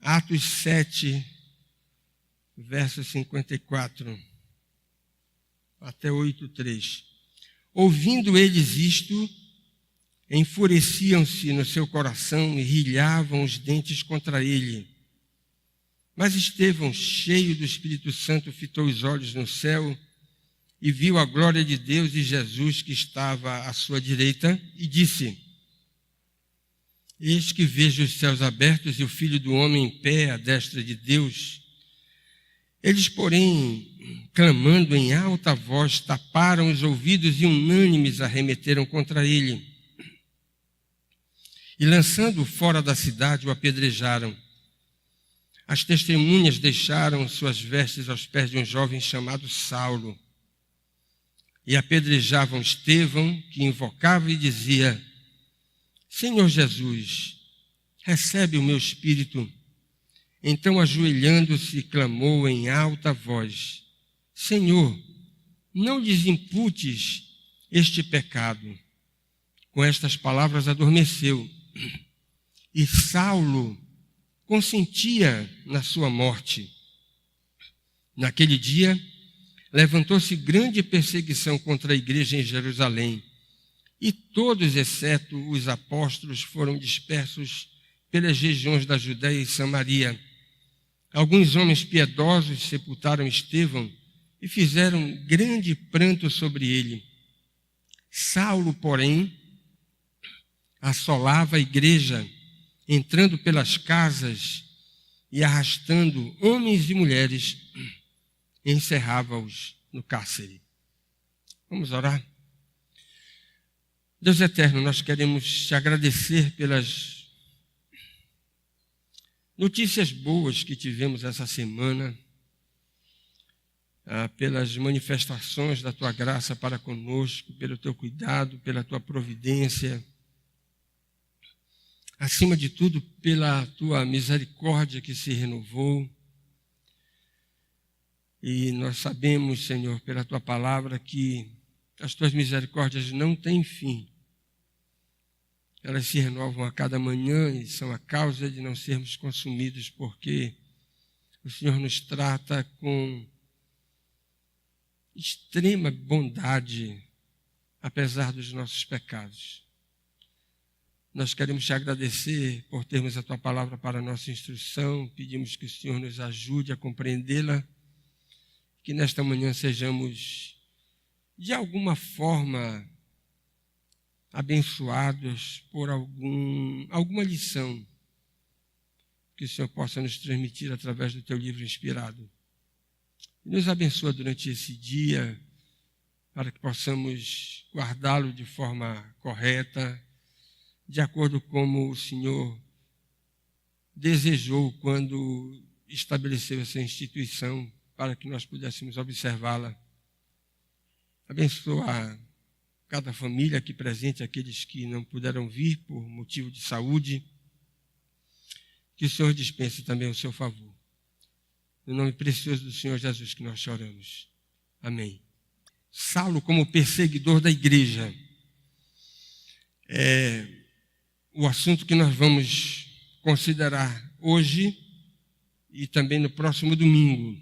Atos 7, verso 54, até 8:3. Ouvindo eles isto, enfureciam-se no seu coração e rilhavam os dentes contra ele. Mas Estevão, cheio do Espírito Santo, fitou os olhos no céu e viu a glória de Deus e Jesus que estava à sua direita, e disse: Eis que vejo os céus abertos e o Filho do Homem em pé à destra de Deus. Eles, porém, clamando em alta voz, taparam os ouvidos e unânimes arremeteram contra ele. E lançando-o fora da cidade, o apedrejaram. As testemunhas deixaram suas vestes aos pés de um jovem chamado Saulo. E apedrejavam Estevão, que invocava e dizia: Senhor Jesus, recebe o meu espírito. Então, ajoelhando-se, clamou em alta voz: Senhor, não lhes imputes este pecado. Com estas palavras adormeceu. E Saulo consentia na sua morte. Naquele dia, levantou-se grande perseguição contra a igreja em Jerusalém, e todos, exceto os apóstolos, foram dispersos pelas regiões da Judéia e Samaria. Alguns homens piedosos sepultaram Estevão e fizeram grande pranto sobre ele. Saulo, porém, assolava a igreja, entrando pelas casas e arrastando homens e mulheres, encerrava-os no cárcere. Vamos orar? Deus eterno, nós queremos te agradecer pelas notícias boas que tivemos essa semana, pelas manifestações da tua graça para conosco, pelo teu cuidado, pela tua providência. Acima de tudo, pela tua misericórdia que se renovou. E nós sabemos, Senhor, pela tua palavra, que as tuas misericórdias não têm fim. Elas se renovam a cada manhã e são a causa de não sermos consumidos, porque o Senhor nos trata com extrema bondade, apesar dos nossos pecados. Nós queremos te agradecer por termos a tua palavra para a nossa instrução. Pedimos que o Senhor nos ajude a compreendê-la, que nesta manhã sejamos, de alguma forma, abençoados por alguma lição que o Senhor possa nos transmitir através do teu livro inspirado. E nos abençoa durante esse dia, para que possamos guardá-lo de forma correta, de acordo com como o Senhor desejou quando estabeleceu essa instituição, para que nós pudéssemos observá-la. Abençoa cada família aqui presente, aqueles que não puderam vir por motivo de saúde. Que o Senhor dispense também o seu favor. No nome precioso do Senhor Jesus que nós choramos. Amém. Saulo como perseguidor da igreja. É o assunto que nós vamos considerar hoje e também no próximo domingo.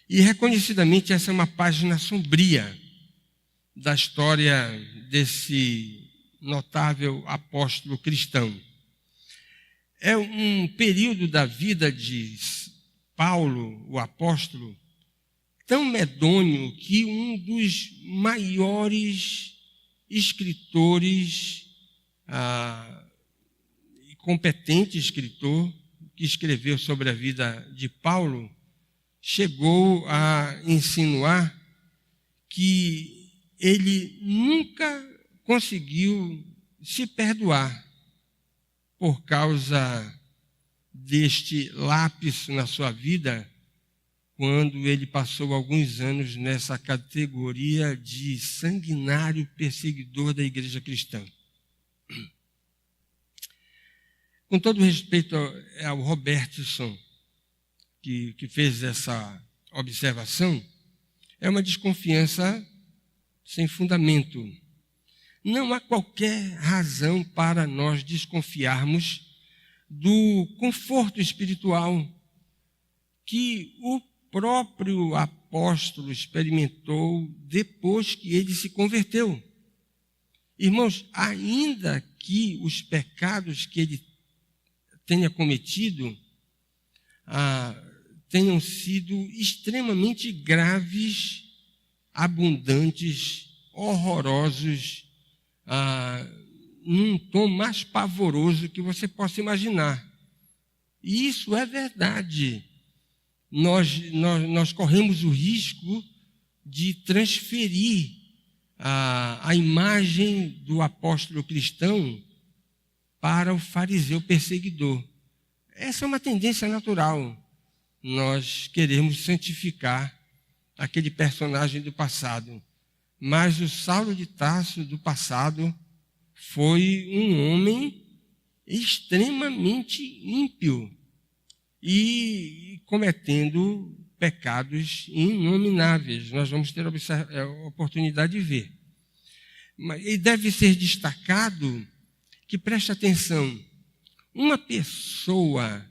E reconhecidamente essa é uma página sombria da história desse notável apóstolo cristão. É um período da vida de Paulo, o apóstolo, tão medonho que um dos maiores escritores e competente escritor que escreveu sobre a vida de Paulo chegou a insinuar que ele nunca conseguiu se perdoar por causa deste lapso na sua vida, quando ele passou alguns anos nessa categoria de sanguinário perseguidor da igreja cristã. Com todo respeito ao Robertson, que fez essa observação, é uma desconfiança sem fundamento. Não há qualquer razão para nós desconfiarmos do conforto espiritual que o próprio apóstolo experimentou depois que ele se converteu. Irmãos, ainda que os pecados que ele tenha cometido tenham sido extremamente graves, abundantes, horrorosos, num tom mais pavoroso que você possa imaginar. E isso é verdade. Nós corremos o risco de transferir a imagem do apóstolo cristão para o fariseu perseguidor. Essa é uma tendência natural. Nós queremos santificar aquele personagem do passado. Mas o Saulo de Tarso do passado foi um homem extremamente ímpio e cometendo pecados inomináveis. Nós vamos ter a oportunidade de ver. E deve ser destacado que, preste atenção, uma pessoa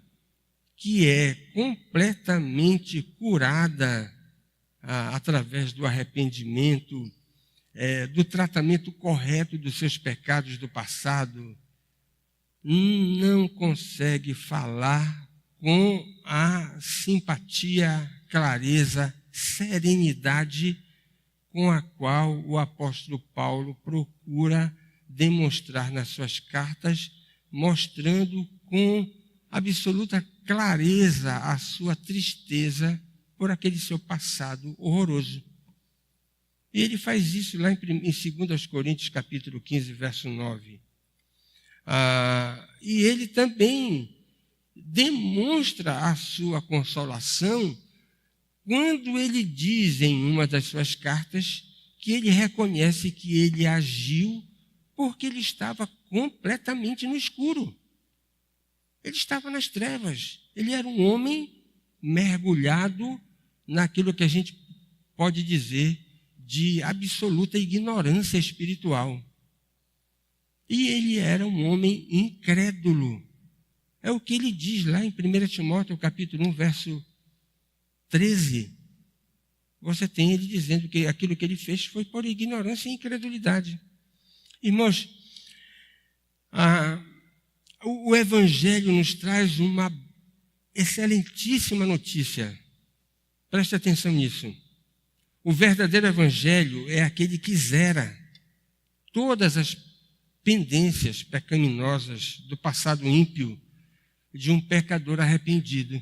que é completamente curada através do arrependimento, do tratamento correto dos seus pecados do passado, não consegue falar com a simpatia, clareza, serenidade com a qual o apóstolo Paulo procura demonstrar nas suas cartas, mostrando com absoluta clareza a sua tristeza por aquele seu passado horroroso. E ele faz isso lá em 2 Coríntios capítulo 15, verso 9. E ele também demonstra a sua consolação quando ele diz em uma das suas cartas que ele reconhece que ele agiu porque ele estava completamente no escuro. Ele estava nas trevas. Ele era um homem mergulhado naquilo que a gente pode dizer de absoluta ignorância espiritual. E ele era um homem incrédulo. É o que ele diz lá em 1 Timóteo, capítulo 1, verso 13. Você tem ele dizendo que aquilo que ele fez foi por ignorância e incredulidade. Irmãos, o Evangelho nos traz uma excelentíssima notícia. Preste atenção nisso. O verdadeiro Evangelho é aquele que zera todas as pendências pecaminosas do passado ímpio de um pecador arrependido.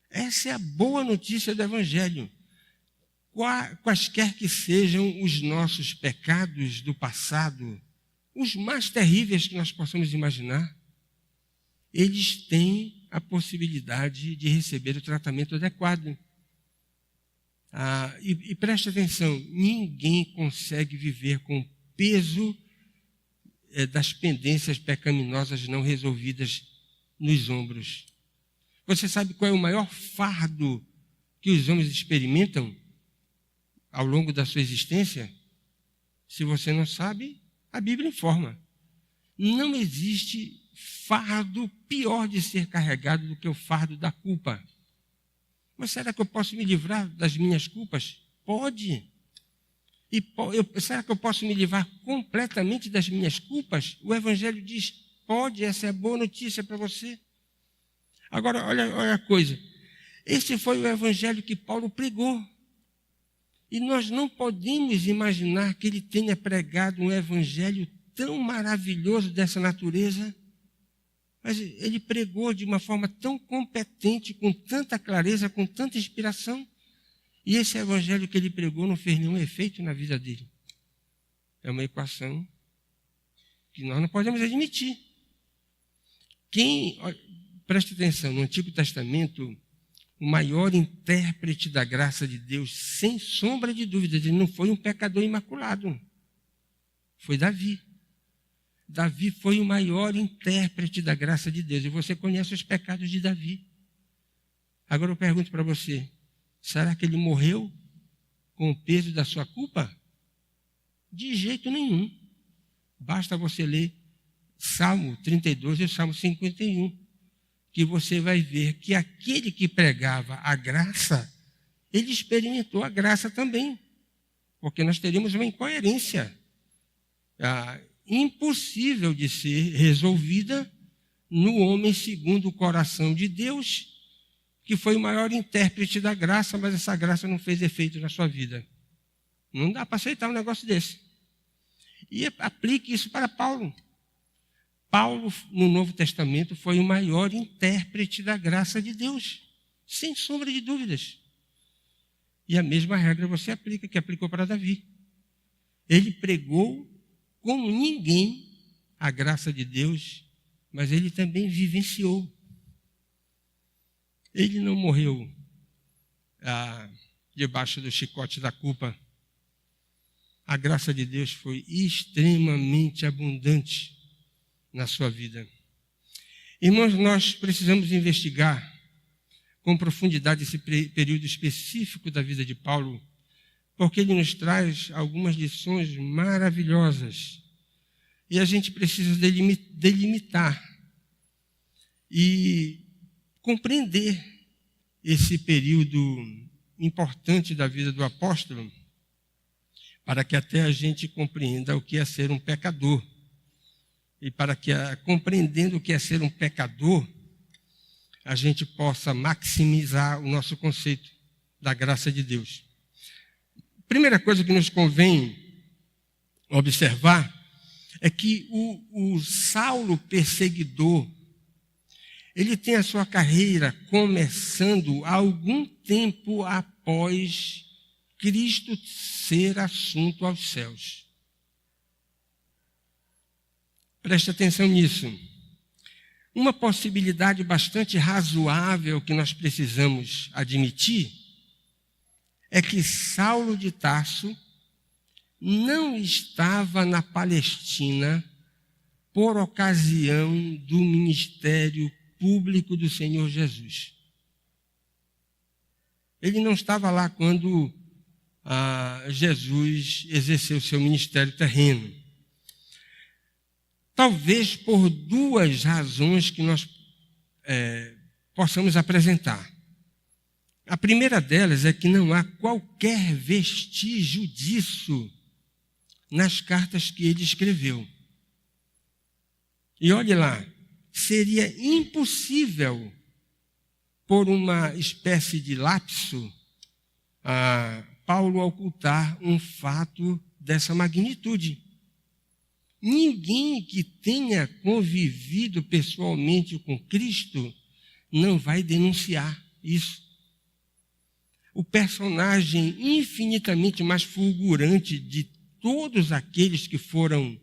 Essa é a boa notícia do Evangelho. Quaisquer que sejam os nossos pecados do passado, os mais terríveis que nós possamos imaginar, eles têm a possibilidade de receber o tratamento adequado. E preste atenção, ninguém consegue viver com o peso das pendências pecaminosas não resolvidas nos ombros. Você sabe qual é o maior fardo que os homens experimentam ao longo da sua existência? Se você não sabe, a Bíblia informa. Não existe fardo pior de ser carregado do que o fardo da culpa. Mas será que eu posso me livrar das minhas culpas? Pode. Será que eu posso me livrar completamente das minhas culpas? O Evangelho diz, pode, essa é a boa notícia para você. Agora, olha a coisa. Esse foi o Evangelho que Paulo pregou. E nós não podemos imaginar que ele tenha pregado um Evangelho tão maravilhoso dessa natureza. Mas ele pregou de uma forma tão competente, com tanta clareza, com tanta inspiração. E esse Evangelho que ele pregou não fez nenhum efeito na vida dele. É uma equação que nós não podemos admitir. Preste atenção, no Antigo Testamento, o maior intérprete da graça de Deus, sem sombra de dúvida, ele não foi um pecador imaculado. Foi Davi. Davi foi o maior intérprete da graça de Deus. E você conhece os pecados de Davi. Agora eu pergunto para você, será que ele morreu com o peso da sua culpa? De jeito nenhum. Basta você ler Salmo 32 e Salmo 51, que você vai ver que aquele que pregava a graça, ele experimentou a graça também, porque nós teríamos uma incoerência impossível de ser resolvida no homem segundo o coração de Deus, que foi o maior intérprete da graça, mas essa graça não fez efeito na sua vida. Não dá para aceitar um negócio desse. E aplique isso para Paulo. Paulo, no Novo Testamento, foi o maior intérprete da graça de Deus, sem sombra de dúvidas. E a mesma regra você aplica, que aplicou para Davi. Ele pregou como ninguém a graça de Deus, mas ele também vivenciou. Ele não morreu debaixo do chicote da culpa. A graça de Deus foi extremamente abundante na sua vida. Irmãos, nós precisamos investigar com profundidade esse período específico da vida de Paulo, porque ele nos traz algumas lições maravilhosas. E a gente precisa delimitar e compreender esse período importante da vida do apóstolo, para que até a gente compreenda o que é ser um pecador. E para que, compreendendo o que é ser um pecador, a gente possa maximizar o nosso conceito da graça de Deus. Primeira coisa que nos convém observar é que o Saulo perseguidor, ele tem a sua carreira começando algum tempo após Cristo ser assunto aos céus. Preste atenção nisso. Uma possibilidade bastante razoável que nós precisamos admitir é que Saulo de Tarso não estava na Palestina por ocasião do ministério público do Senhor Jesus. Ele não estava lá quando Jesus exerceu seu ministério terreno. Talvez por duas razões que nós possamos apresentar. A primeira delas é que não há qualquer vestígio disso nas cartas que ele escreveu. E olhe lá, seria impossível, por uma espécie de lapso, Paulo ocultar um fato dessa magnitude. Ninguém que tenha convivido pessoalmente com Cristo não vai denunciar isso. O personagem infinitamente mais fulgurante de todos aqueles que foram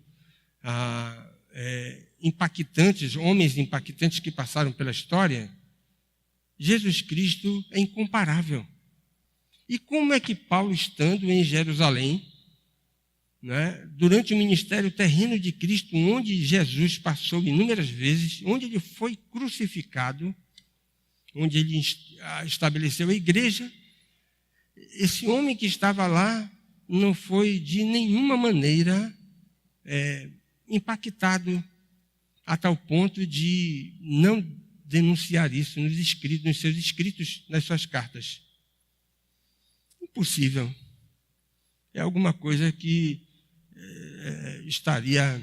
impactantes, homens impactantes que passaram pela história, Jesus Cristo é incomparável. E como é que Paulo, estando em Jerusalém, durante o ministério terreno de Cristo, onde Jesus passou inúmeras vezes, onde ele foi crucificado, onde ele estabeleceu a igreja, esse homem que estava lá não foi de nenhuma maneira impactado a tal ponto de não denunciar isso nos seus escritos, nas suas cartas. Impossível. É alguma coisa que estaria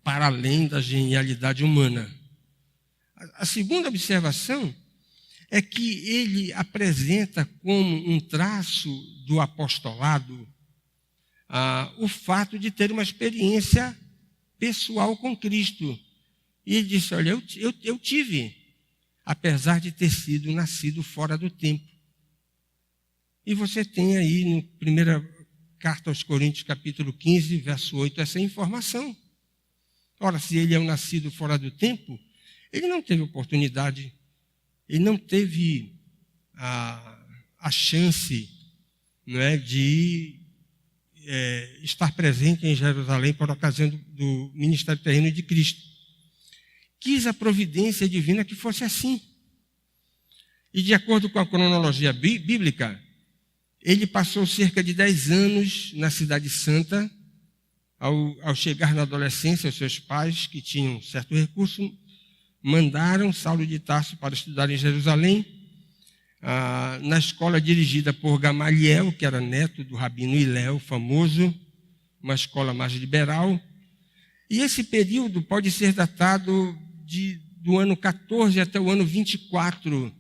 para além da genialidade humana. A segunda observação é que ele apresenta como um traço do apostolado o fato de ter uma experiência pessoal com Cristo. E ele disse, olha, eu tive, apesar de ter sido nascido fora do tempo. E você tem aí, na primeira carta aos Coríntios, capítulo 15, verso 8, essa informação. Ora, se ele é um nascido fora do tempo, ele não teve oportunidade, ele não teve a chance, de estar presente em Jerusalém por ocasião do ministério terreno de Cristo. Quis a providência divina que fosse assim. E de acordo com a cronologia bíblica, ele passou cerca de 10 anos na Cidade Santa, Ao chegar na adolescência, os seus pais, que tinham certo recurso, mandaram Saulo de Tarso para estudar em Jerusalém, na escola dirigida por Gamaliel, que era neto do rabino Hilel, famoso, uma escola mais liberal. E esse período pode ser datado do ano 14 até o ano 24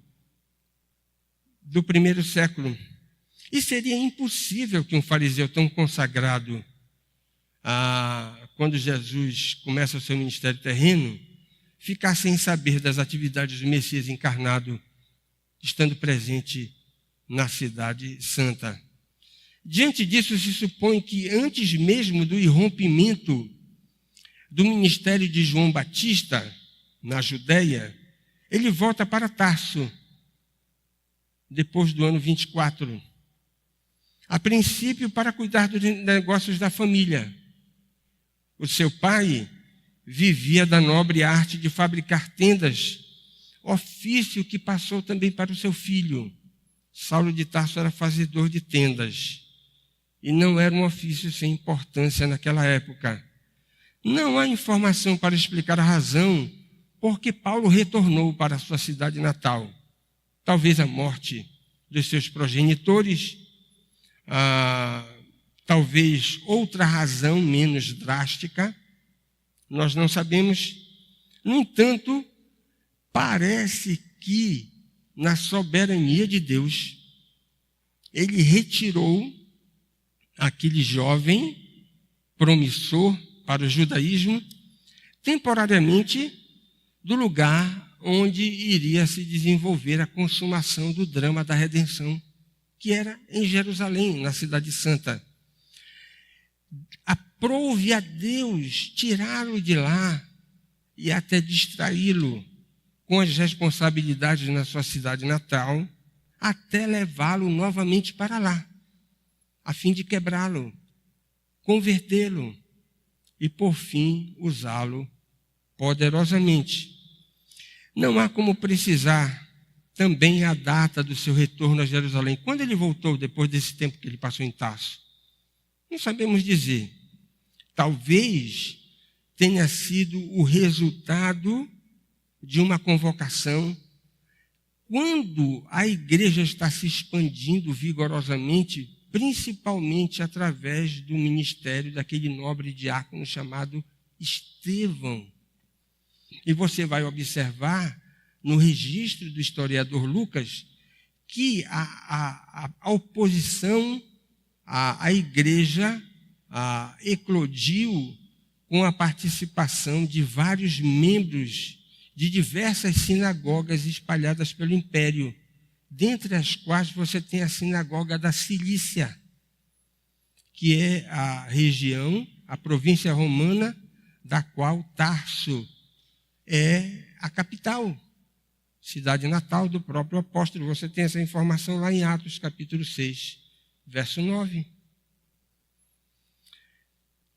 do primeiro século. E seria impossível que um fariseu tão consagrado, quando Jesus começa o seu ministério terreno, ficar sem saber das atividades do Messias encarnado, estando presente na cidade santa. Diante disso, se supõe que antes mesmo do irrompimento do ministério de João Batista na Judéia, ele volta para Tarso, depois do ano 24. A princípio, para cuidar dos negócios da família. O seu pai vivia da nobre arte de fabricar tendas, ofício que passou também para o seu filho. Saulo de Tarso era fazedor de tendas, e não era um ofício sem importância naquela época. Não há informação para explicar a razão por que Paulo retornou para a sua cidade natal. Talvez a morte dos seus progenitores, talvez outra razão menos drástica, nós não sabemos. No entanto, parece que, na soberania de Deus, ele retirou aquele jovem promissor para o judaísmo, temporariamente, do lugar onde iria se desenvolver a consumação do drama da redenção, que era em Jerusalém, na Cidade Santa. Aprouve a Deus tirá-lo de lá e até distraí-lo com as responsabilidades na sua cidade natal, até levá-lo novamente para lá, a fim de quebrá-lo, convertê-lo e, por fim, usá-lo poderosamente. Não há como precisar também a data do seu retorno a Jerusalém. Quando ele voltou, depois desse tempo que ele passou em Tarso? Não sabemos dizer. Talvez tenha sido o resultado de uma convocação. Quando a igreja está se expandindo vigorosamente, principalmente através do ministério daquele nobre diácono chamado Estevão. E você vai observar no registro do historiador Lucas que a oposição à igreja eclodiu com a participação de vários membros de diversas sinagogas espalhadas pelo império, dentre as quais você tem a sinagoga da Cilícia, que é a região, a província romana, da qual Tarso é a capital, cidade natal do próprio apóstolo. Você tem essa informação lá em Atos, capítulo 6, verso 9.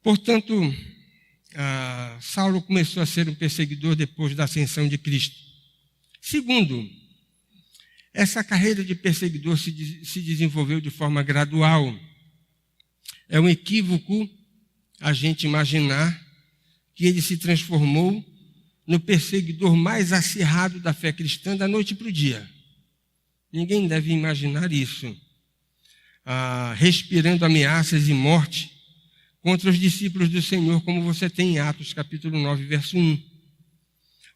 Portanto, Saulo começou a ser um perseguidor depois da ascensão de Cristo. Segundo, essa carreira de perseguidor se desenvolveu de forma gradual. É um equívoco a gente imaginar que ele se transformou no perseguidor mais acirrado da fé cristã da noite para o dia. Ninguém deve imaginar isso. Respirando ameaças e morte contra os discípulos do Senhor, como você tem em Atos, capítulo 9, verso 1.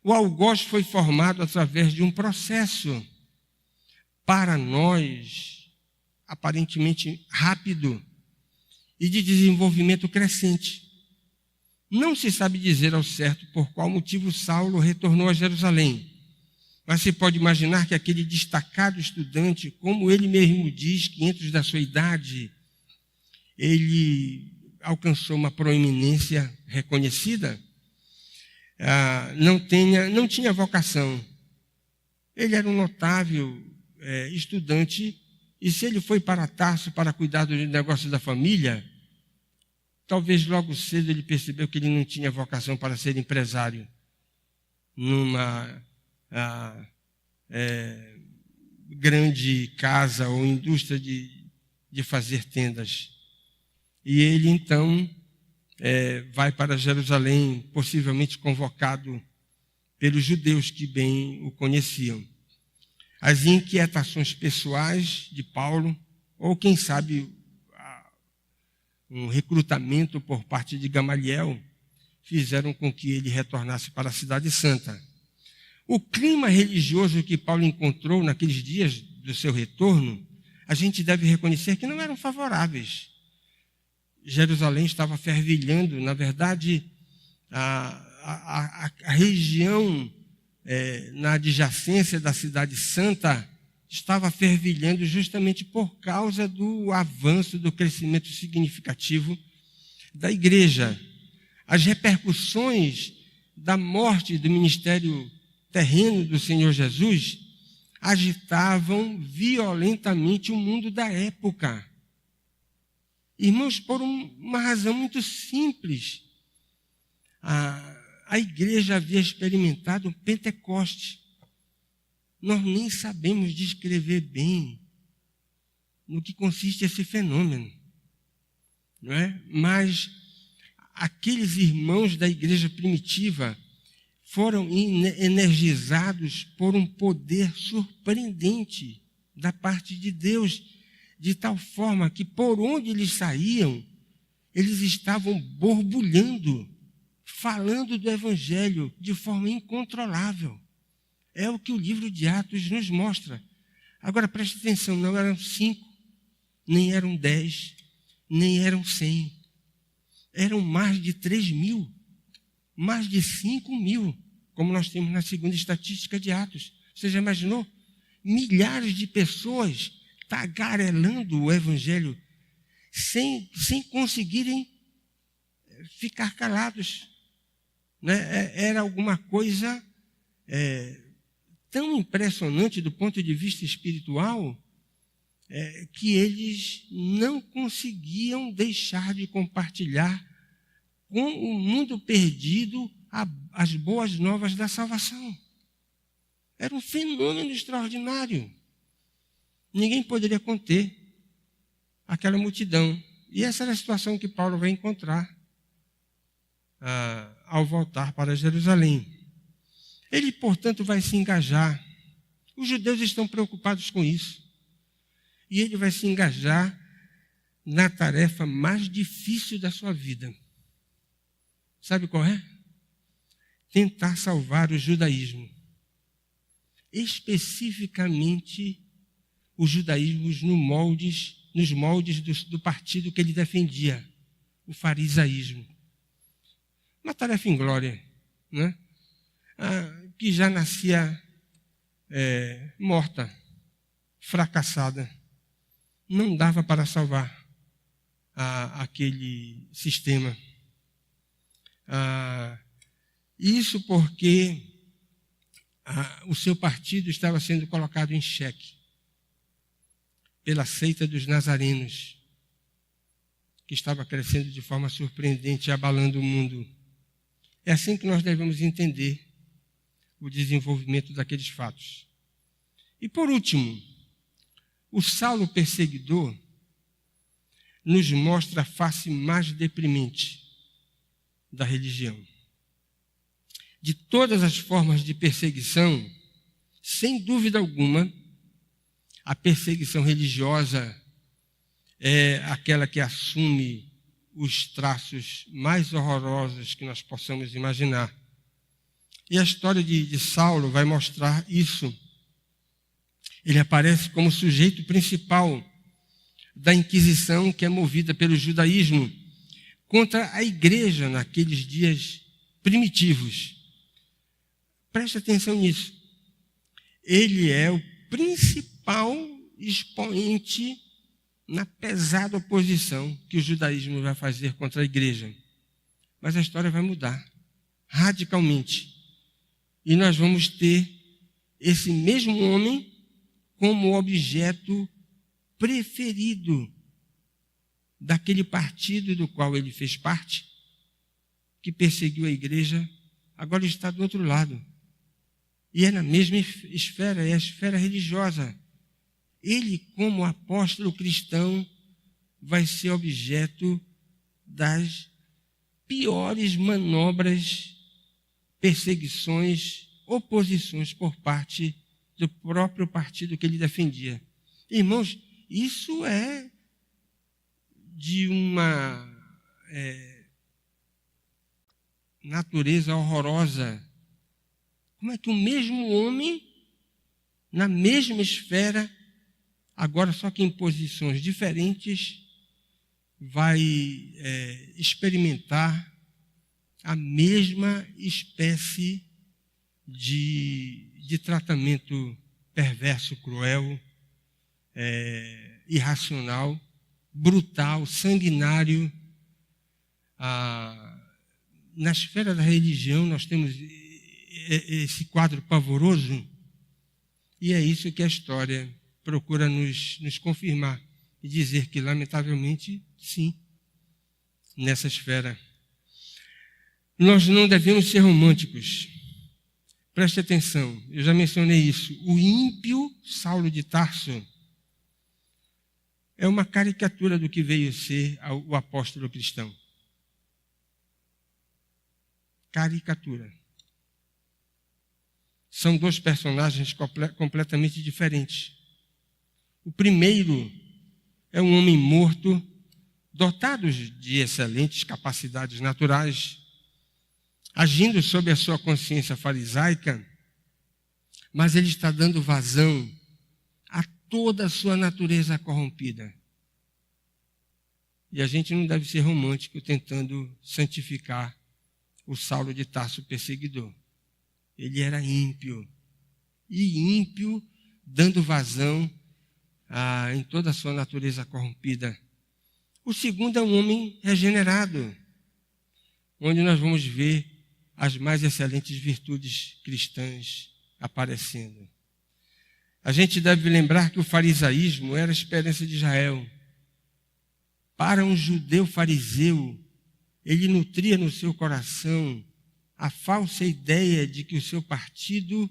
O algoz foi formado através de um processo, para nós, aparentemente rápido, e de desenvolvimento crescente. Não se sabe dizer ao certo por qual motivo Saulo retornou a Jerusalém, mas se pode imaginar que aquele destacado estudante, como ele mesmo diz, 500 da sua idade, ele alcançou uma proeminência reconhecida, não tinha vocação. Ele era um notável estudante, e se ele foi para Tarso para cuidar dos negócios da família, talvez logo cedo ele percebeu que ele não tinha vocação para ser empresário numa grande casa ou indústria de fazer tendas. E ele, então, vai para Jerusalém, possivelmente convocado pelos judeus que bem o conheciam. As inquietações pessoais de Paulo, ou quem sabe um recrutamento por parte de Gamaliel, fizeram com que ele retornasse para a Cidade Santa. O clima religioso que Paulo encontrou naqueles dias do seu retorno, a gente deve reconhecer que não eram favoráveis. Jerusalém estava fervilhando, na verdade, a região na adjacência da Cidade Santa estava fervilhando justamente por causa do avanço, do crescimento significativo da igreja. As repercussões da morte do ministério terreno do Senhor Jesus agitavam violentamente o mundo da época. Irmãos, por uma razão muito simples. A igreja havia experimentado o Pentecoste. Nós nem sabemos descrever bem no que consiste esse fenômeno, não é? Mas aqueles irmãos da igreja primitiva foram energizados por um poder surpreendente da parte de Deus, de tal forma que por onde eles saíam, eles estavam borbulhando, falando do Evangelho de forma incontrolável. É o que o livro de Atos nos mostra. Agora, preste atenção, não eram 5, nem eram 10, nem eram 100. Eram mais de 3.000, mais de 5.000, como nós temos na segunda estatística de Atos. Você já imaginou? Milhares de pessoas tagarelando o Evangelho sem conseguirem ficar calados. Né? Era alguma coisa tão impressionante do ponto de vista espiritual que eles não conseguiam deixar de compartilhar com o mundo perdido as boas novas da salvação. Era um fenômeno extraordinário. Ninguém poderia conter aquela multidão. E essa era a situação que Paulo vai encontrar ao voltar para Jerusalém. Ele, portanto, vai se engajar. Os judeus estão preocupados com isso. E ele vai se engajar na tarefa mais difícil da sua vida. Sabe qual é? Tentar salvar o judaísmo. Especificamente o judaísmo nos moldes do partido que ele defendia, o farisaísmo. Uma tarefa inglória, né? Que já nascia morta, fracassada. Não dava para salvar aquele sistema. Isso porque o seu partido estava sendo colocado em xeque pela seita dos nazarenos, que estava crescendo de forma surpreendente, abalando o mundo. É assim que nós devemos entender o desenvolvimento daqueles fatos. E por último, o Saulo perseguidor nos mostra a face mais deprimente da religião. De todas as formas de perseguição, sem dúvida alguma, a perseguição religiosa é aquela que assume os traços mais horrorosos que nós possamos imaginar. E a história de Saulo vai mostrar isso. Ele aparece como sujeito principal da Inquisição, que é movida pelo judaísmo contra a igreja naqueles dias primitivos. Preste atenção nisso. Ele é o principal expoente na pesada oposição que o judaísmo vai fazer contra a igreja. Mas a história vai mudar radicalmente. E nós vamos ter esse mesmo homem como objeto preferido daquele partido do qual ele fez parte, que perseguiu a igreja, agora está do outro lado. E é na mesma esfera, é a esfera religiosa. Ele, como apóstolo cristão, vai ser objeto das piores manobras, perseguições, oposições por parte do próprio partido que ele defendia. Irmãos, isso é de uma natureza horrorosa. Como é que o mesmo homem, na mesma esfera, agora só que em posições diferentes, vai experimentar a mesma espécie de tratamento perverso, cruel, irracional, brutal, sanguinário. Na esfera da religião nós temos esse quadro pavoroso, e é isso que a história procura nos confirmar e dizer que, lamentavelmente, sim, nessa esfera. Nós não devemos ser românticos. Preste atenção, eu já mencionei isso. O ímpio Saulo de Tarso é uma caricatura do que veio ser o apóstolo cristão. Caricatura. São dois personagens completamente diferentes. O primeiro é um homem morto, dotado de excelentes capacidades naturais, agindo sob a sua consciência farisaica, mas ele está dando vazão a toda a sua natureza corrompida. E a gente não deve ser romântico tentando santificar o Saulo de Tarso perseguidor. Ele era ímpio, e ímpio dando vazão em toda a sua natureza corrompida. O segundo é um homem regenerado, onde nós vamos ver as mais excelentes virtudes cristãs aparecendo. A gente deve lembrar que o farisaísmo era a esperança de Israel. Para um judeu fariseu, ele nutria no seu coração a falsa ideia de que o seu partido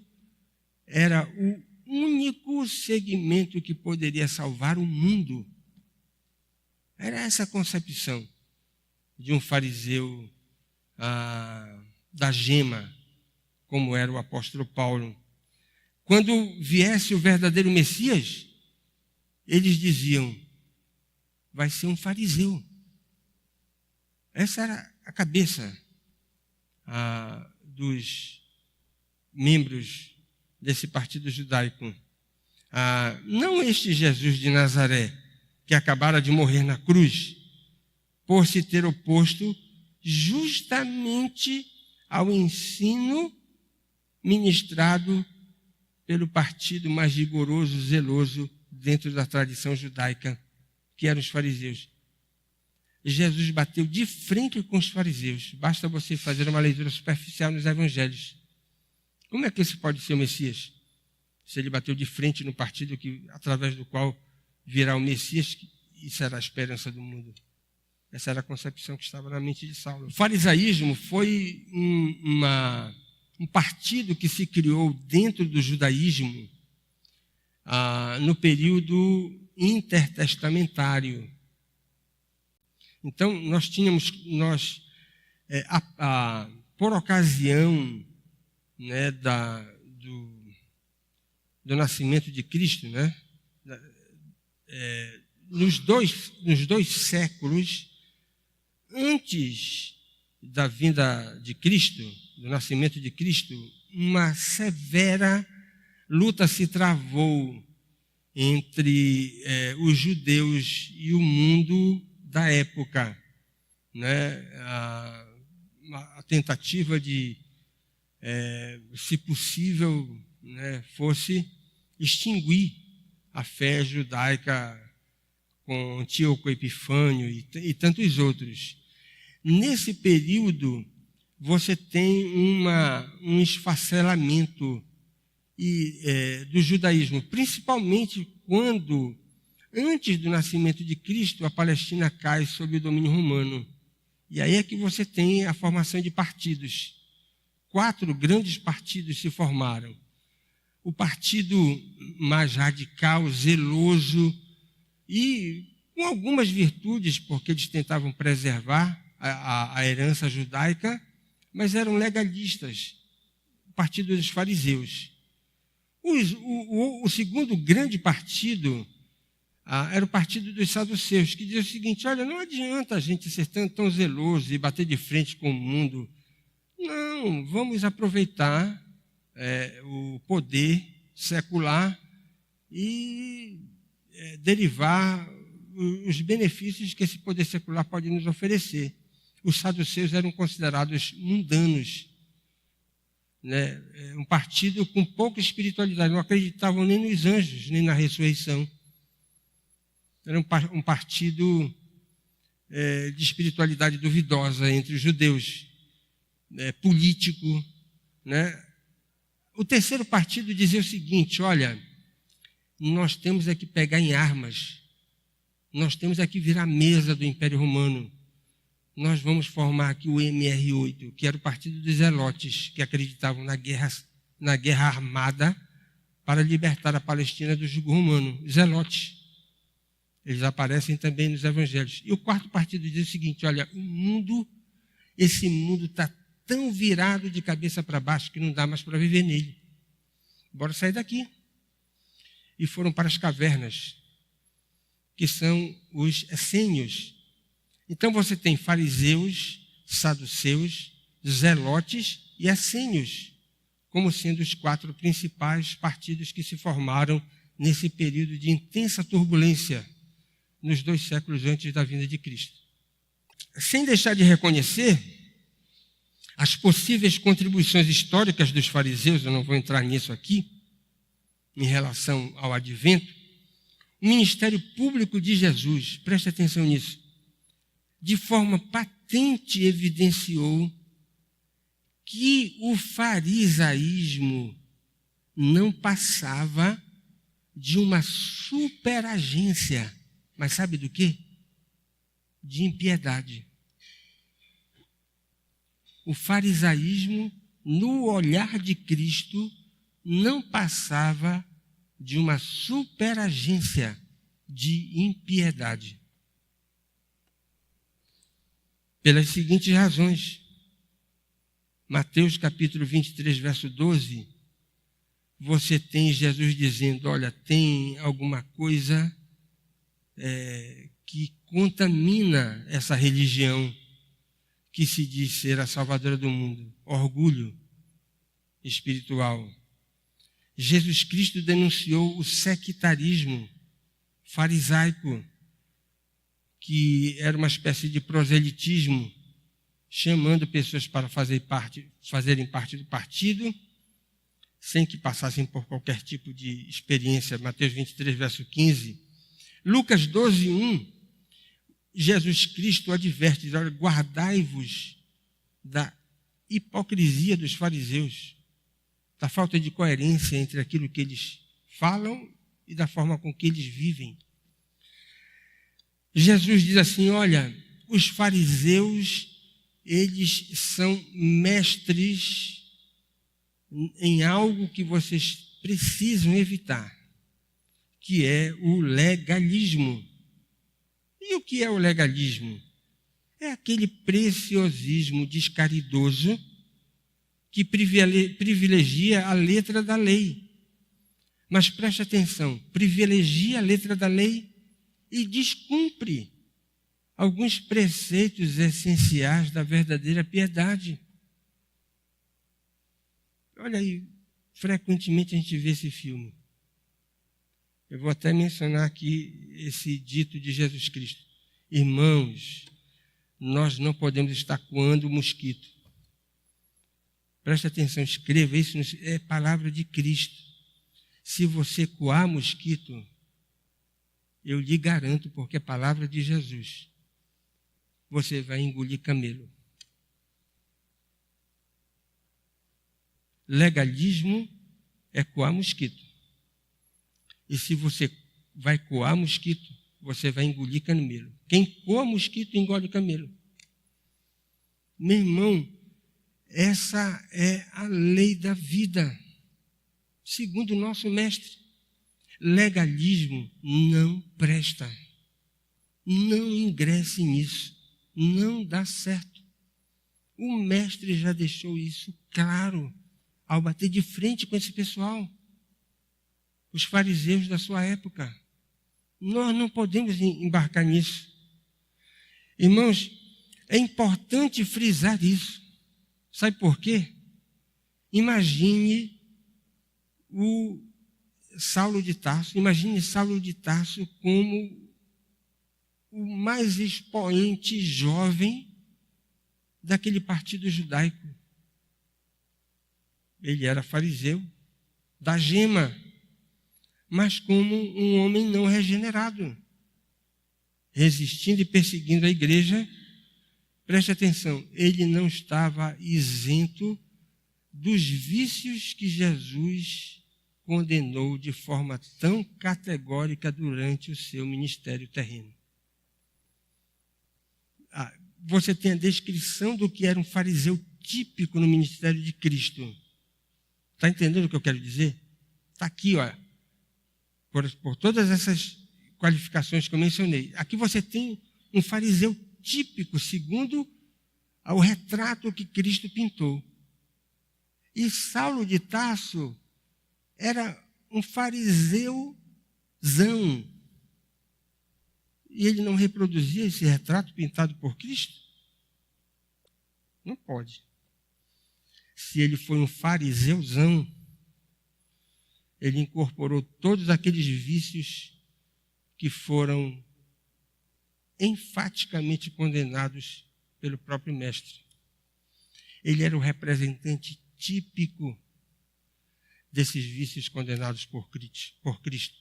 era o único segmento que poderia salvar o mundo. Era essa a concepção de um fariseu da gema, como era o apóstolo Paulo. Quando viesse o verdadeiro Messias, eles diziam, vai ser um fariseu. Essa era a cabeça dos membros desse partido judaico. Não este Jesus de Nazaré, que acabara de morrer na cruz, por se ter oposto justamente ao ensino ministrado pelo partido mais rigoroso, zeloso, dentro da tradição judaica, que eram os fariseus. Jesus bateu de frente com os fariseus. Basta você fazer uma leitura superficial nos evangelhos. Como é que esse pode ser o Messias? Se ele bateu de frente no partido através do qual virá o Messias e será a esperança do mundo. Essa era a concepção que estava na mente de Saulo. O farisaísmo foi um partido que se criou dentro do judaísmo no período intertestamentário. Então, por ocasião, né, do nascimento de Cristo, né, nos dois séculos antes da vinda de Cristo, do nascimento de Cristo, uma severa luta se travou entre os judeus e o mundo da época, né? A tentativa de, se possível, né, fosse extinguir a fé judaica com Antíoco Epifânio e tantos outros. Nesse período, você tem um esfacelamento do judaísmo, principalmente quando, antes do nascimento de Cristo, a Palestina cai sob o domínio romano. E aí é que você tem a formação de partidos. 4 grandes partidos se formaram. O partido mais radical, zeloso, e com algumas virtudes, porque eles tentavam preservar a herança judaica, mas eram legalistas, o partido dos fariseus. O segundo grande partido era o partido dos saduceus, que dizia o seguinte: olha, não adianta a gente ser tão zeloso e bater de frente com o mundo. Não, vamos aproveitar o poder secular e derivar os benefícios que esse poder secular pode nos oferecer. Os saduceus eram considerados mundanos, né? Um partido com pouca espiritualidade, não acreditavam nem nos anjos, nem na ressurreição. Era um partido de espiritualidade duvidosa entre os judeus, político, né? O terceiro partido dizia o seguinte: olha, nós temos que pegar em armas, nós temos que virar a mesa do Império Romano. Nós vamos formar aqui o MR8, que era o partido dos zelotes, que acreditavam na guerra armada para libertar a Palestina do jugo romano. Os zelotes. Eles aparecem também nos evangelhos. E o quarto partido diz o seguinte: olha, esse mundo está tão virado de cabeça para baixo que não dá mais para viver nele. Bora sair daqui. E foram para as cavernas, que são os essênios. Então você tem fariseus, saduceus, zelotes e essênios, como sendo os 4 principais partidos que se formaram nesse período de intensa turbulência nos 2 séculos antes da vinda de Cristo. Sem deixar de reconhecer as possíveis contribuições históricas dos fariseus, eu não vou entrar nisso aqui, em relação ao advento, o ministério público de Jesus, preste atenção nisso, de forma patente evidenciou que o farisaísmo não passava de uma superagência, mas sabe do quê? De impiedade. O farisaísmo, no olhar de Cristo, não passava de uma superagência de impiedade. Pelas seguintes razões. Mateus capítulo 23, verso 12, você tem Jesus dizendo: olha, tem alguma coisa que contamina essa religião que se diz ser a salvadora do mundo, orgulho espiritual. Jesus Cristo denunciou o sectarismo farisaico, que era uma espécie de proselitismo, chamando pessoas para fazerem parte do partido, sem que passassem por qualquer tipo de experiência. Mateus 23, verso 15. Lucas 12, 1. Jesus Cristo adverte: olha, guardai-vos da hipocrisia dos fariseus, da falta de coerência entre aquilo que eles falam e da forma com que eles vivem. Jesus diz assim: olha, os fariseus, eles são mestres em algo que vocês precisam evitar, que é o legalismo. E o que é o legalismo? É aquele preciosismo descaridoso que privilegia a letra da lei. Mas preste atenção, privilegia a letra da lei e descumpre alguns preceitos essenciais da verdadeira piedade. Olha aí, frequentemente a gente vê esse filme. Eu vou até mencionar aqui esse dito de Jesus Cristo: irmãos, nós não podemos estar coando o mosquito. Preste atenção, escreva isso, é palavra de Cristo. Se você coar mosquito, eu lhe garanto, porque é palavra de Jesus, você vai engolir camelo. Legalismo é coar mosquito. E se você vai coar mosquito, você vai engolir camelo. Quem coa mosquito, engole camelo. Meu irmão, essa é a lei da vida, segundo o nosso mestre. Legalismo não presta. Não ingresse nisso. não dá certo. O mestre já deixou isso claro ao bater de frente com esse pessoal, os fariseus da sua época. Nós não podemos embarcar nisso. Irmãos, é importante frisar isso. Sabe por quê? Imagine o Saulo de Tarso, imagine Saulo de Tarso como o mais expoente jovem daquele partido judaico. Ele era fariseu, da gema, mas como um homem não regenerado, resistindo e perseguindo a igreja. Preste atenção, ele não estava isento dos vícios que Jesus condenou de forma tão categórica durante o seu ministério terreno. Você tem a descrição do que era um fariseu típico no ministério de Cristo. Está entendendo o que eu quero dizer? Está aqui, ó, por todas essas qualificações que eu mencionei. Aqui você tem um fariseu típico, segundo o retrato que Cristo pintou. E Saulo de Tarso era um fariseuzão. E ele não reproduzia esse retrato pintado por Cristo? Não pode. Se ele foi um fariseuzão, ele incorporou todos aqueles vícios que foram enfaticamente condenados pelo próprio mestre. Ele era o representante típico desses vícios condenados por Cristo.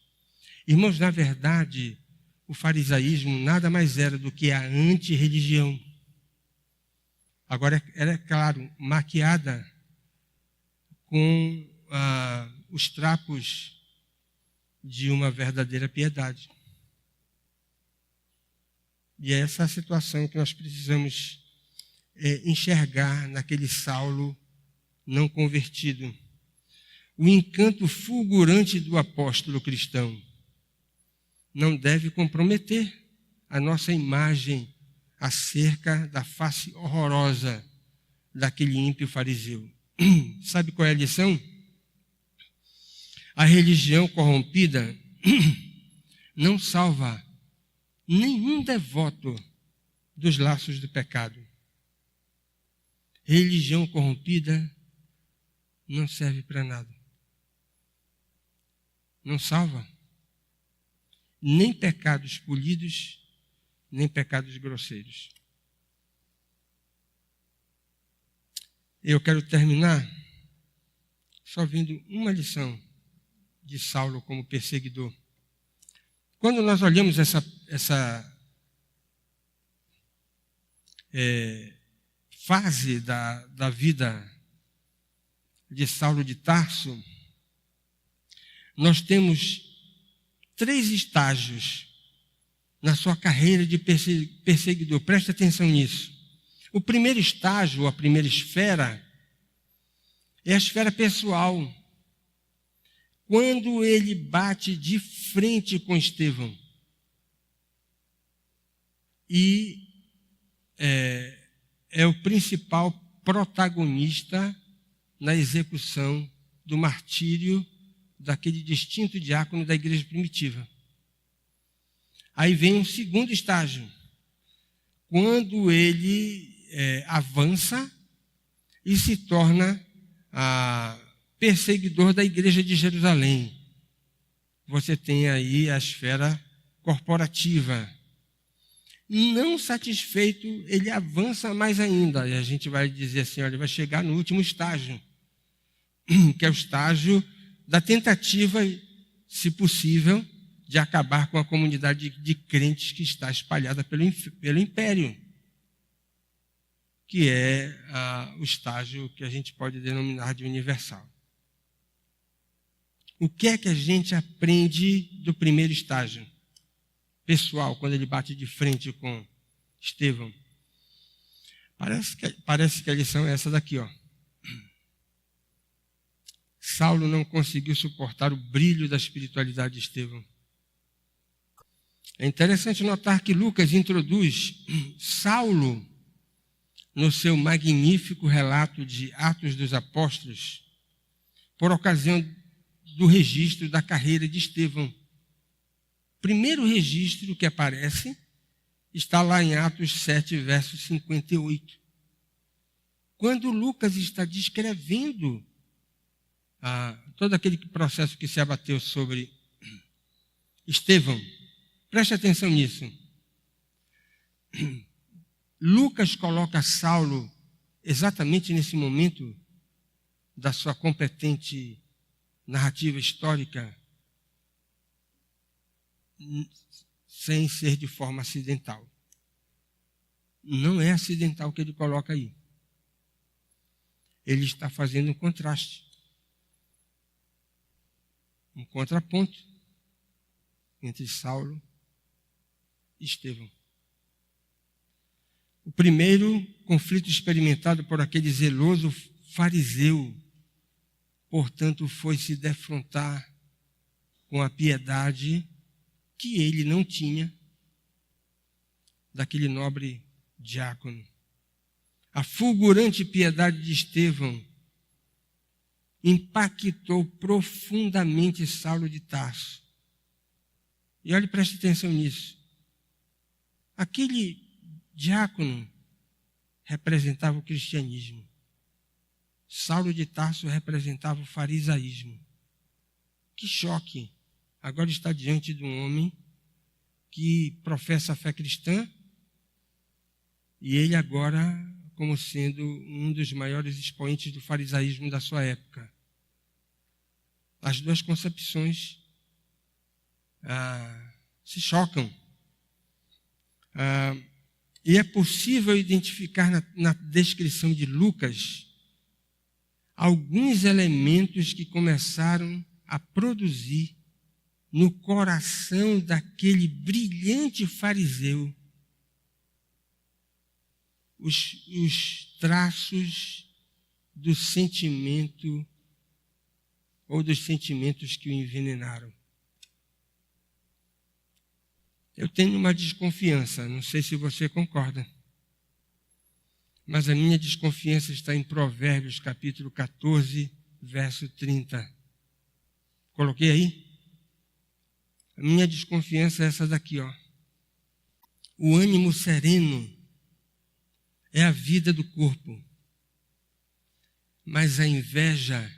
Irmãos, na verdade, o farisaísmo nada mais era do que a antirreligião. Agora, ela é claro, maquiada com os trapos de uma verdadeira piedade. E é essa a situação que nós precisamos enxergar naquele Saulo não convertido. O encanto fulgurante do apóstolo cristão não deve comprometer a nossa imagem acerca da face horrorosa daquele ímpio fariseu. Sabe qual é a lição? A religião corrompida não salva nenhum devoto dos laços do pecado. Religião corrompida não serve para nada. Não salva nem pecados polidos, nem pecados grosseiros. Eu quero terminar só vendo uma lição de Saulo como perseguidor. Quando nós olhamos essa fase da vida de Saulo de Tarso, nós temos 3 estágios na sua carreira de perseguidor. Preste atenção nisso. O primeiro estágio, a primeira esfera, é a esfera pessoal. Quando ele bate de frente com Estevão. E é o principal protagonista na execução do martírio daquele distinto diácono da igreja primitiva. Aí vem um segundo estágio, quando ele avança e se torna perseguidor da igreja de Jerusalém. Você tem aí a esfera corporativa. Não satisfeito, ele avança mais ainda. E a gente vai dizer assim, olha, vai chegar no último estágio, que é o estágio da tentativa, se possível, de acabar com a comunidade de crentes que está espalhada pelo império, que é o estágio que a gente pode denominar de universal. O que é que a gente aprende do primeiro estágio pessoal, quando ele bate de frente com Estevão? Parece que a lição é essa daqui, ó. Saulo não conseguiu suportar o brilho da espiritualidade de Estevão. É interessante notar que Lucas introduz Saulo no seu magnífico relato de Atos dos Apóstolos, por ocasião do registro da carreira de Estevão. O primeiro registro que aparece está lá em Atos 7, verso 58. Quando Lucas está descrevendo todo aquele processo que se abateu sobre Estevão, preste atenção nisso. Lucas coloca Saulo exatamente nesse momento da sua competente narrativa histórica, sem ser de forma acidental. Não é acidental que ele coloca aí. Ele está fazendo um contraste, um contraponto entre Saulo e Estevão. O primeiro conflito experimentado por aquele zeloso fariseu, portanto, foi se defrontar com a piedade que ele não tinha daquele nobre diácono. A fulgurante piedade de Estevão impactou profundamente Saulo de Tarso. E olhe, preste atenção nisso. Aquele diácono representava o cristianismo. Saulo de Tarso representava o farisaísmo. Que choque! Agora está diante de um homem que professa a fé cristã e ele agora como sendo um dos maiores expoentes do farisaísmo da sua época. As duas concepções se chocam. E é possível identificar na descrição de Lucas alguns elementos que começaram a produzir no coração daquele brilhante fariseu os traços do sentimento ou dos sentimentos que o envenenaram. Eu tenho uma desconfiança, não sei se você concorda, mas a minha desconfiança está em Provérbios, capítulo 14, verso 30. Coloquei aí? A minha desconfiança é essa daqui, ó. O ânimo sereno é a vida do corpo, mas a inveja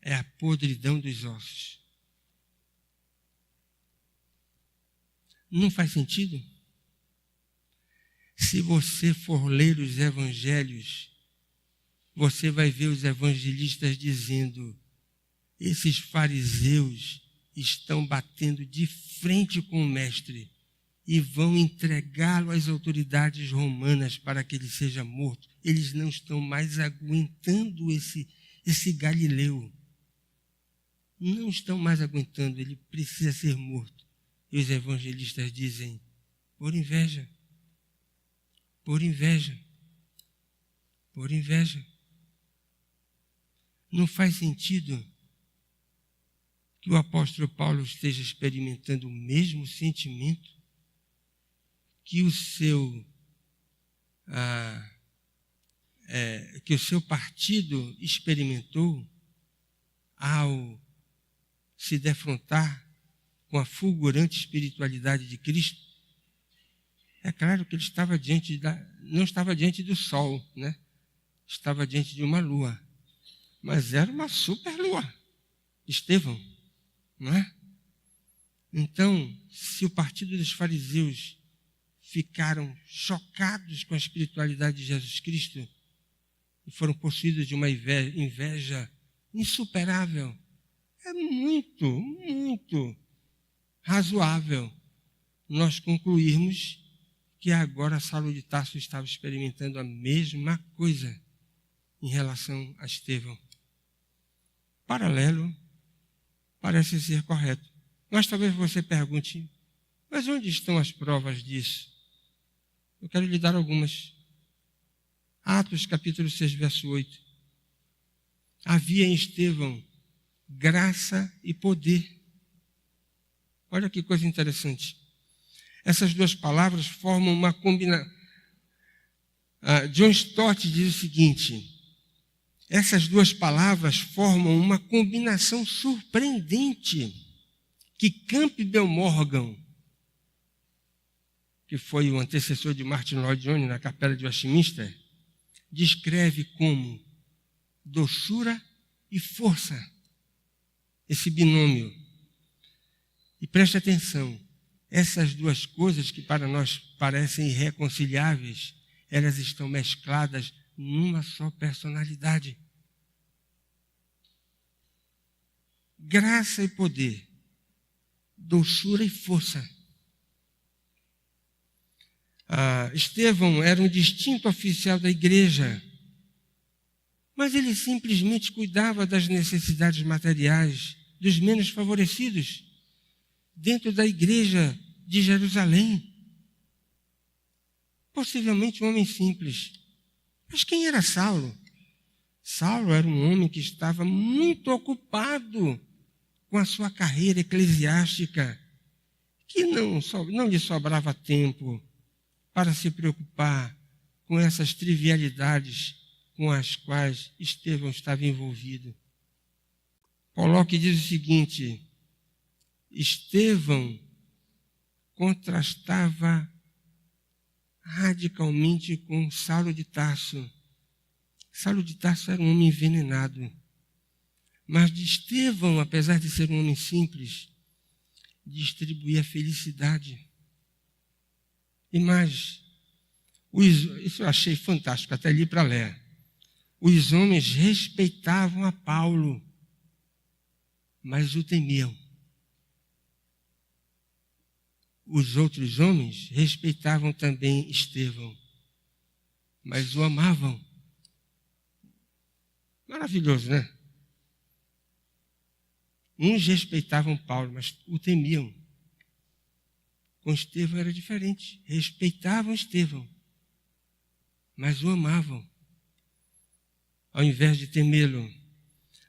é a podridão dos ossos. Não faz sentido? Se você for ler os evangelhos, você vai ver os evangelistas dizendo: esses fariseus estão batendo de frente com o mestre e vão entregá-lo às autoridades romanas para que ele seja morto. Eles não estão mais aguentando esse Galileu. Não estão mais aguentando, ele precisa ser morto. E os evangelistas dizem: por inveja, por inveja, por inveja. Não faz sentido que o apóstolo Paulo esteja experimentando o mesmo sentimento que o seu partido experimentou ao se defrontar com a fulgurante espiritualidade de Cristo. É claro que ele estava não estava diante do sol, né? Estava diante de uma lua, mas era uma super lua, Estevão, não é? Então, se o partido dos fariseus ficaram chocados com a espiritualidade de Jesus Cristo e foram possuídos de uma inveja insuperável, é muito, muito razoável nós concluirmos que agora Saulo de Tarso estava experimentando a mesma coisa em relação a Estevão. Paralelo parece ser correto. Mas talvez você pergunte: mas onde estão as provas disso? Eu quero lhe dar algumas. Atos capítulo 6, verso 8. Havia em Estevão graça e poder. Olha que coisa interessante. Essas duas palavras formam uma combinação. John Stott diz o seguinte: essas duas palavras formam uma combinação surpreendente que Campbell Morgan, que foi o antecessor de Martin Lloyd Jones na Capela de Westminster, descreve como doçura e força, esse binômio. E preste atenção, essas duas coisas que para nós parecem irreconciliáveis, elas estão mescladas numa só personalidade. Graça e poder, doçura e força. Estevão era um distinto oficial da igreja, mas ele simplesmente cuidava das necessidades materiais dos menos favorecidos dentro da igreja de Jerusalém. Possivelmente um homem simples. Mas quem era Saulo? Saulo era um homem que estava muito ocupado com a sua carreira eclesiástica, que não lhe sobrava tempo para se preocupar com essas trivialidades com as quais Estevão estava envolvido. Pollock diz o seguinte: Estevão contrastava radicalmente com Saulo de Tarso. Saulo de Tarso era um homem envenenado, mas de Estevão, apesar de ser um homem simples, distribuía felicidade. E mais, isso eu achei fantástico, até li para ler. Os homens respeitavam a Paulo, mas o temiam. Os outros homens respeitavam também Estevão, mas o amavam. Maravilhoso, né? Uns respeitavam Paulo, mas o temiam. Com Estevão era diferente. Respeitavam Estevão, mas o amavam, ao invés de temê-lo.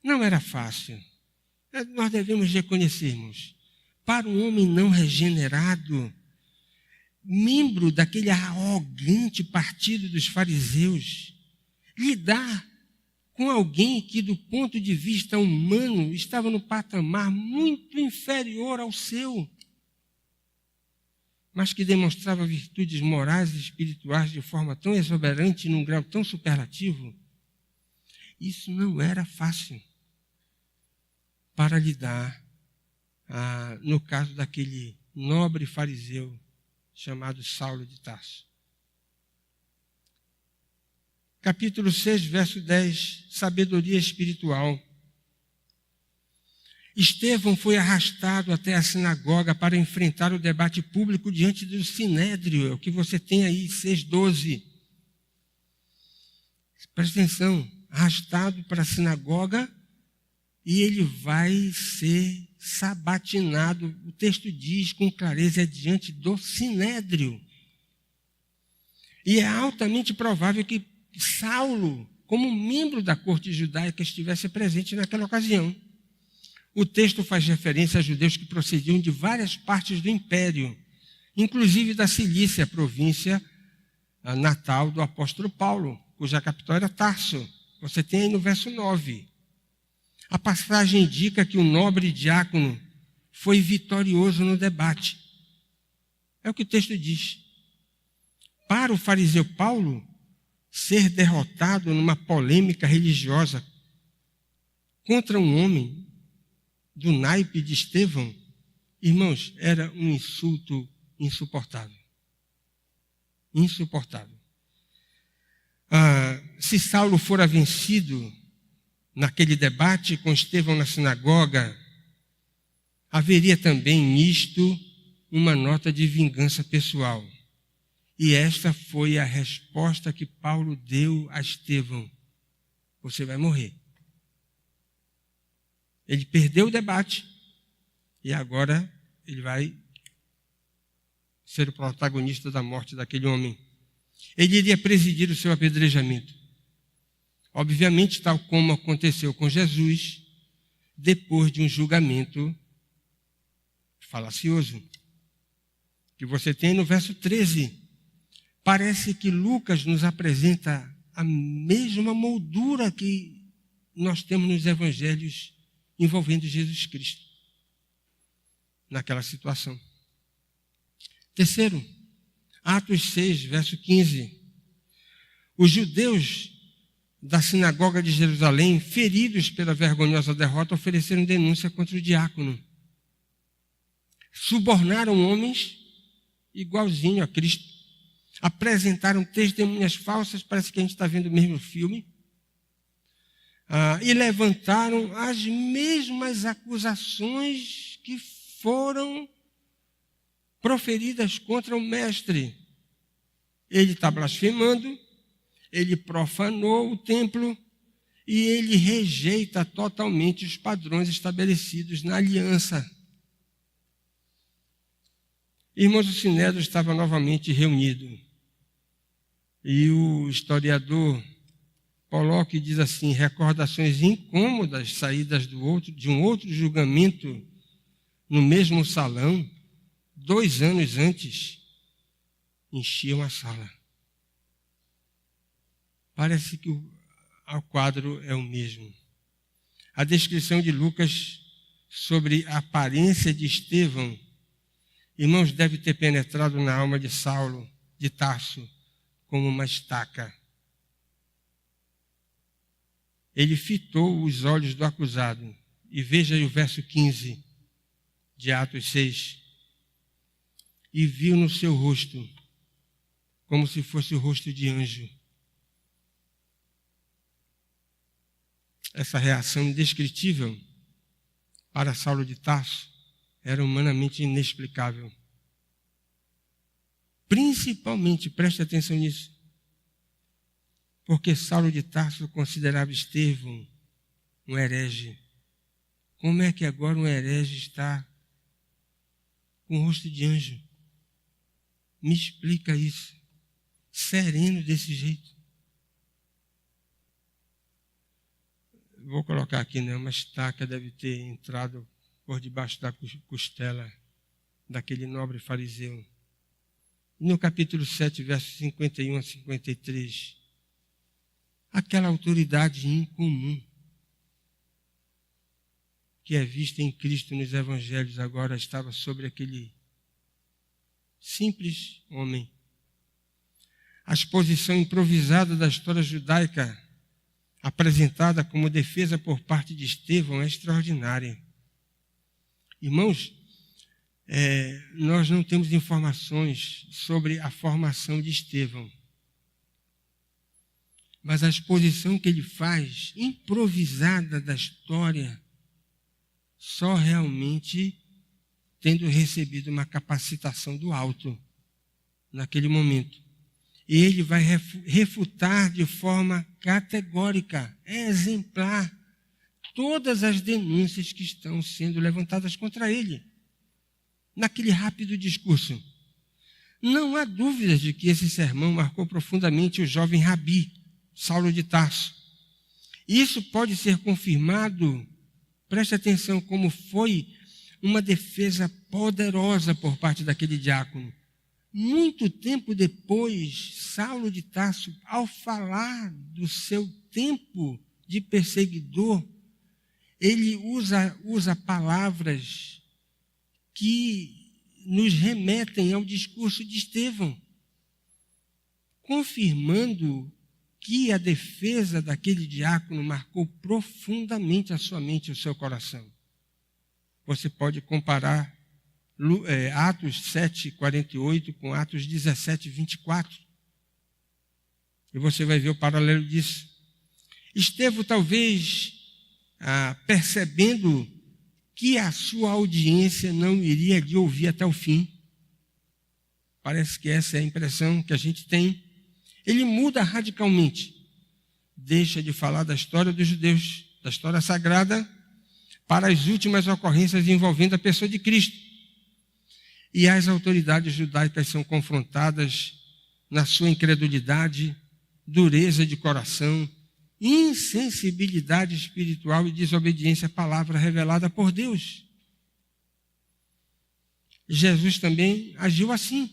Não era fácil. Nós devemos reconhecermos. Para um homem não regenerado, membro daquele arrogante partido dos fariseus, lidar com alguém que, do ponto de vista humano, estava no patamar muito inferior ao seu, mas que demonstrava virtudes morais e espirituais de forma tão exuberante, num grau tão superlativo, isso não era fácil para lidar, no caso daquele nobre fariseu chamado Saulo de Tarso. Capítulo 6, verso 10, sabedoria espiritual. Estevão foi arrastado até a sinagoga para enfrentar o debate público diante do Sinédrio, é o que você tem aí, 6:12. Presta atenção, arrastado para a sinagoga e ele vai ser sabatinado. O texto diz com clareza, é diante do Sinédrio. E é altamente provável que Saulo, como membro da corte judaica, estivesse presente naquela ocasião. O texto faz referência a judeus que procediam de várias partes do império, inclusive da Cilícia, província natal do apóstolo Paulo, cuja capital era Tarso. Você tem aí no verso 9. A passagem indica que o nobre diácono foi vitorioso no debate. É o que o texto diz. Para o fariseu Paulo, ser derrotado numa polêmica religiosa contra um homem do naipe de Estevão, irmãos, era um insulto insuportável. Insuportável. Se Saulo fora vencido naquele debate com Estevão na sinagoga, haveria também nisto uma nota de vingança pessoal. E esta foi a resposta que Paulo deu a Estevão: você vai morrer. Ele perdeu o debate e agora ele vai ser o protagonista da morte daquele homem. Ele iria presidir o seu apedrejamento. Obviamente, tal como aconteceu com Jesus, depois de um julgamento falacioso que você tem no verso 13. Parece que Lucas nos apresenta a mesma moldura que nós temos nos evangelhos envolvendo Jesus Cristo naquela situação. Terceiro, Atos 6, verso 15. Os judeus da sinagoga de Jerusalém, feridos pela vergonhosa derrota, ofereceram denúncia contra o diácono. Subornaram homens igualzinho a Cristo. Apresentaram testemunhas falsas, parece que a gente está vendo o mesmo filme. E levantaram as mesmas acusações que foram proferidas contra o mestre. Ele está blasfemando, ele profanou o templo e ele rejeita totalmente os padrões estabelecidos na aliança. Irmãos, o Sinédrio estava novamente reunido. E o historiador Pollock diz assim: recordações incômodas saídas de um outro julgamento no mesmo salão, 2 anos antes, enchiam a sala. Parece que o quadro é o mesmo. A descrição de Lucas sobre a aparência de Estevão, irmãos, deve ter penetrado na alma de Saulo de Tarso como uma estaca. Ele fitou os olhos do acusado. E veja aí o verso 15 de Atos 6. E viu no seu rosto, como se fosse o rosto de anjo. Essa reação indescritível para Saulo de Tarso era humanamente inexplicável. Principalmente, preste atenção nisso, porque Saulo de Tarso considerava Estevão um herege. Como é que agora um herege está com o rosto de anjo? Me explica isso. Sereno desse jeito. Vou colocar aqui, né? Uma estaca deve ter entrado por debaixo da costela daquele nobre fariseu. No capítulo 7, versos 51 a 53, aquela autoridade incomum que é vista em Cristo nos evangelhos agora estava sobre aquele simples homem. A exposição improvisada da história judaica apresentada como defesa por parte de Estevão é extraordinária. Irmãos, nós não temos informações sobre a formação de Estevão. Mas a exposição que ele faz, improvisada da história, só realmente tendo recebido uma capacitação do alto naquele momento. E ele vai refutar de forma categórica, exemplar, todas as denúncias que estão sendo levantadas contra ele. Naquele rápido discurso. Não há dúvidas de que esse sermão marcou profundamente o jovem rabi, Saulo de Tarso. Isso pode ser confirmado, preste atenção, como foi uma defesa poderosa por parte daquele diácono. Muito tempo depois, Saulo de Tarso, ao falar do seu tempo de perseguidor, ele usa palavras que nos remetem ao discurso de Estevão, confirmando que a defesa daquele diácono marcou profundamente a sua mente e o seu coração. Você pode comparar Atos 7, 48 com Atos 17, 24. E você vai ver o paralelo disso. Estevão, talvez, percebendo que a sua audiência não iria lhe ouvir até o fim. Parece que essa é a impressão que a gente tem. Ele muda radicalmente. Deixa de falar da história dos judeus, da história sagrada, para as últimas ocorrências envolvendo a pessoa de Cristo. E as autoridades judaicas são confrontadas na sua incredulidade, dureza de coração, insensibilidade espiritual e desobediência à palavra revelada por Deus. Jesus também agiu assim,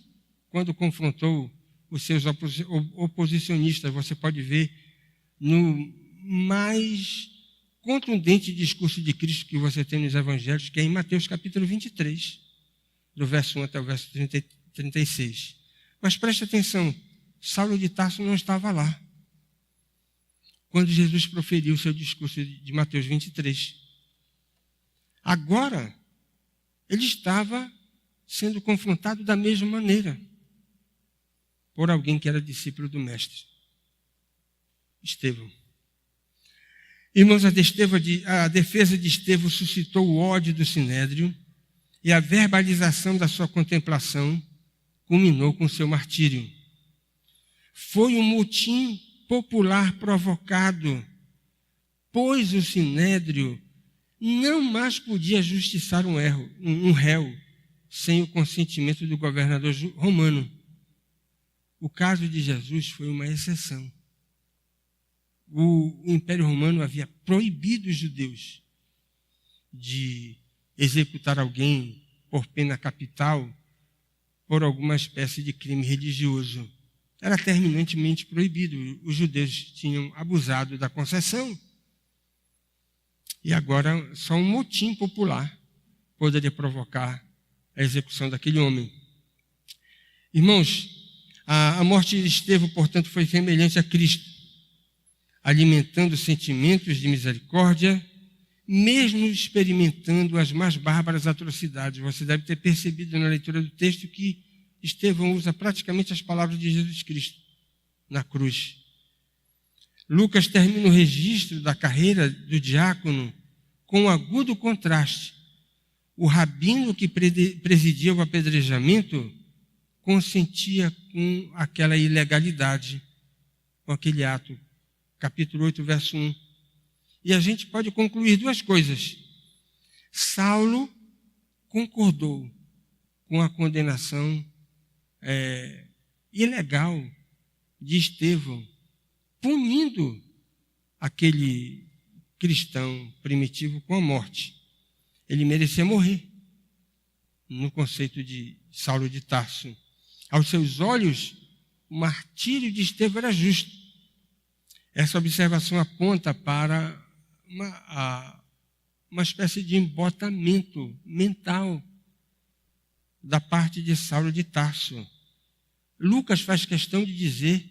quando confrontou os seus oposicionistas. Você pode ver no mais contundente discurso de Cristo que você tem nos evangelhos, que é em Mateus capítulo 23, do verso 1 até o verso 36. Mas preste atenção, Saulo de Tarso não estava lá quando Jesus proferiu o seu discurso de Mateus 23. Agora, ele estava sendo confrontado da mesma maneira por alguém que era discípulo do Mestre, Estevão. Irmãos, a defesa de Estevão suscitou o ódio do Sinédrio e a verbalização da sua contemplação culminou com seu martírio. Foi um motim popular provocado, pois o Sinédrio não mais podia justiçar um réu sem o consentimento do governador romano. O caso de Jesus foi uma exceção. O Império Romano havia proibido os judeus de executar alguém por pena capital por alguma espécie de crime religioso. Era terminantemente proibido. Os judeus tinham abusado da concessão. E agora só um motim popular poderia provocar a execução daquele homem. Irmãos, a morte de Estevão, portanto, foi semelhante a Cristo, alimentando sentimentos de misericórdia, mesmo experimentando as mais bárbaras atrocidades. Você deve ter percebido na leitura do texto que Estevão usa praticamente as palavras de Jesus Cristo na cruz. Lucas termina o registro da carreira do diácono com um agudo contraste. O rabino que presidia o apedrejamento consentia com aquela ilegalidade, com aquele ato. Capítulo 8, verso 1. E a gente pode concluir duas coisas. Saulo concordou com a condenação ilegal de Estevão, punindo aquele cristão primitivo com a morte. Ele merecia morrer, no conceito de Saulo de Tarso. Aos seus olhos, o martírio de Estevão era justo. Essa observação aponta para uma espécie de embotamento mental da parte de Saulo de Tarso. Lucas faz questão de dizer,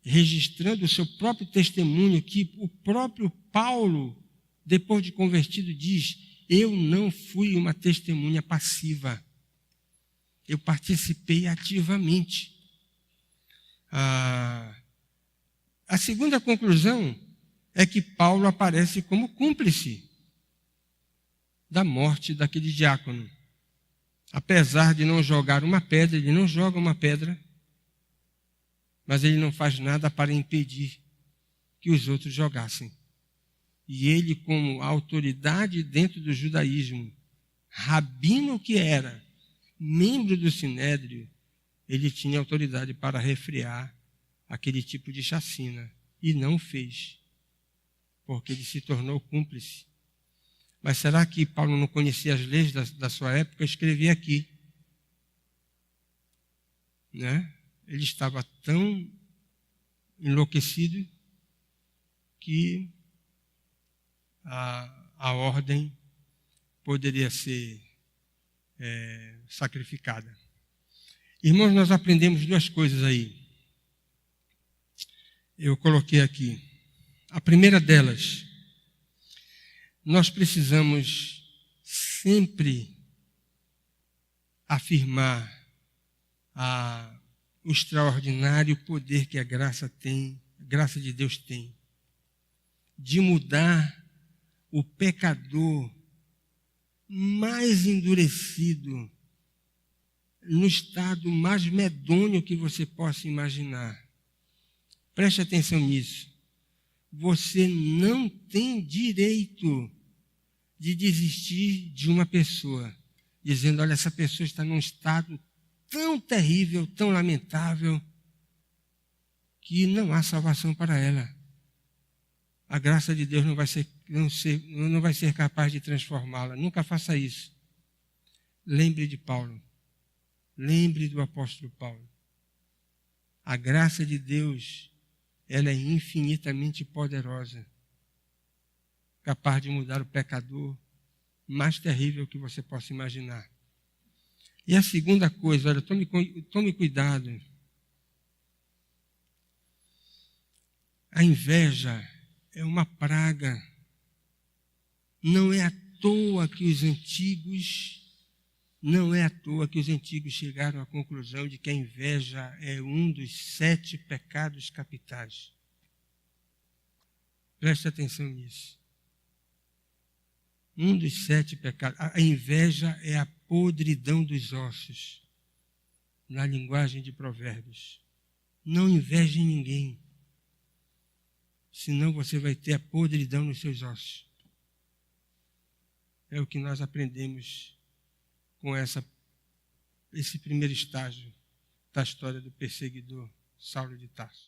registrando o seu próprio testemunho, que o próprio Paulo, depois de convertido, diz: eu não fui uma testemunha passiva, eu participei ativamente. A segunda conclusão é que Paulo aparece como cúmplice da morte daquele diácono. Apesar de não jogar uma pedra, ele não joga uma pedra, mas ele não faz nada para impedir que os outros jogassem. E ele, como autoridade dentro do judaísmo, rabino que era, membro do Sinédrio, ele tinha autoridade para refrear aquele tipo de chacina. E não fez, porque ele se tornou cúmplice. Mas será que Paulo não conhecia as leis da sua época? Eu escrevi aqui. Né? Ele estava tão enlouquecido que a ordem poderia ser sacrificada. Irmãos, nós aprendemos duas coisas aí. Eu coloquei aqui. A primeira delas, nós precisamos sempre afirmar o extraordinário poder que a graça de Deus tem, de mudar o pecador mais endurecido no estado mais medonho que você possa imaginar. Preste atenção nisso. Você não tem direito de desistir de uma pessoa, dizendo: olha, essa pessoa está num estado tão terrível, tão lamentável, que não há salvação para ela. A graça de Deus não vai ser capaz de transformá-la. Nunca faça isso. Lembre de Paulo. Lembre do apóstolo Paulo. A graça de Deus, ela é infinitamente poderosa, capaz de mudar o pecador mais terrível que você possa imaginar. E a segunda coisa, olha, tome cuidado. A inveja é uma praga. Não é à toa que os antigos chegaram à conclusão de que a inveja é um dos 7 pecados capitais. Preste atenção nisso. Um dos 7 pecados. A inveja é a podridão dos ossos, na linguagem de Provérbios. Não inveje ninguém, senão você vai ter a podridão nos seus ossos. É o que nós aprendemos com esse primeiro estágio da história do perseguidor Saulo de Tarso.